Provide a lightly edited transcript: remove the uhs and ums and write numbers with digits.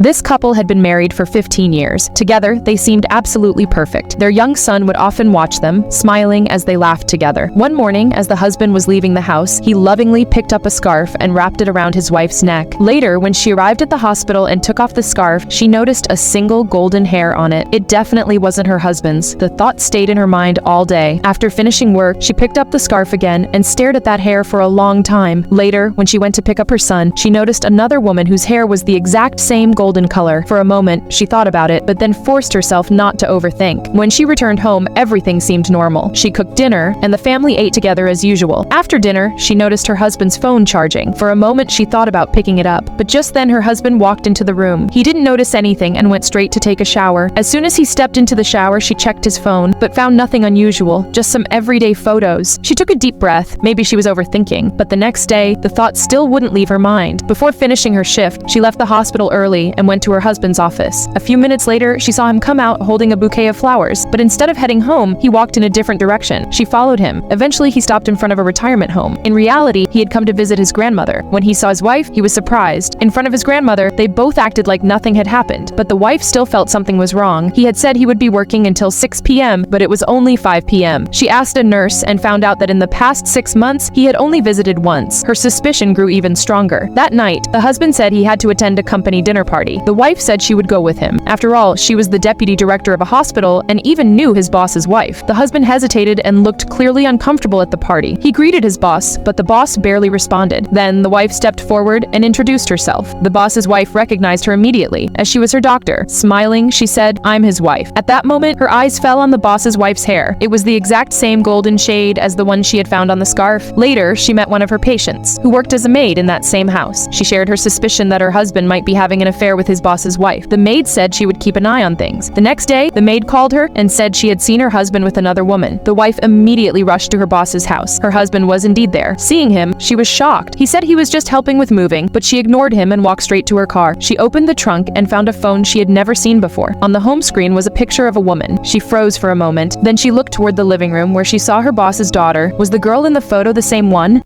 This couple had been married for 15 years. Together, they seemed absolutely perfect. Their young son would often watch them, smiling as they laughed together. One morning, as the husband was leaving the house, he lovingly picked up a scarf and wrapped it around his wife's neck. Later, when she arrived at the hospital and took off the scarf, she noticed a single golden hair on it. It definitely wasn't her husband's. The thought stayed in her mind all day. After finishing work, she picked up the scarf again and stared at that hair for a long time. Later, when she went to pick up her son, she noticed another woman whose hair was the exact same golden color. For a moment, she thought about it, but then forced herself not to overthink. When she returned home, everything seemed normal. She cooked dinner, and the family ate together as usual. After dinner, she noticed her husband's phone charging. For a moment, she thought about picking it up, but just then her husband walked into the room. He didn't notice anything and went straight to take a shower. As soon as he stepped into the shower, she checked his phone, but found nothing unusual, just some everyday photos. She took a deep breath. Maybe she was overthinking, but the next day, the thought still wouldn't leave her mind. Before finishing her shift, she left the hospital early and went to her husband's office. A few minutes later, she saw him come out holding a bouquet of flowers, but instead of heading home, he walked in a different direction. She followed him. Eventually, he stopped in front of a retirement home. In reality, he had come to visit his grandmother. When he saw his wife, he was surprised. In front of his grandmother, they both acted like nothing had happened, but the wife still felt something was wrong. He had said he would be working until 6 p.m., but it was only 5 p.m. She asked a nurse and found out that in the past 6 months, he had only visited once. Her suspicion grew even stronger. That night, the husband said he had to attend a company dinner party. The wife said she would go with him. After all, she was the deputy director of a hospital and even knew his boss's wife. The husband hesitated and looked clearly uncomfortable at the party. He greeted his boss, but the boss barely responded. Then the wife stepped forward and introduced herself. The boss's wife recognized her immediately, as she was her doctor. Smiling, she said, "I'm his wife." At that moment, her eyes fell on the boss's wife's hair. It was the exact same golden shade as the one she had found on the scarf. Later, she met one of her patients, who worked as a maid in that same house. She shared her suspicion that her husband might be having an affair with his boss's wife. The maid said she would keep an eye on things. The next day, the maid called her and said she had seen her husband with another woman. The wife immediately rushed to her boss's house. Her husband was indeed there. Seeing him, she was shocked. He said he was just helping with moving, but she ignored him and walked straight to her car. She opened the trunk and found a phone she had never seen before. On the home screen was a picture of a woman. She froze for a moment. Then she looked toward the living room where she saw her boss's daughter. Was the girl in the photo the same one?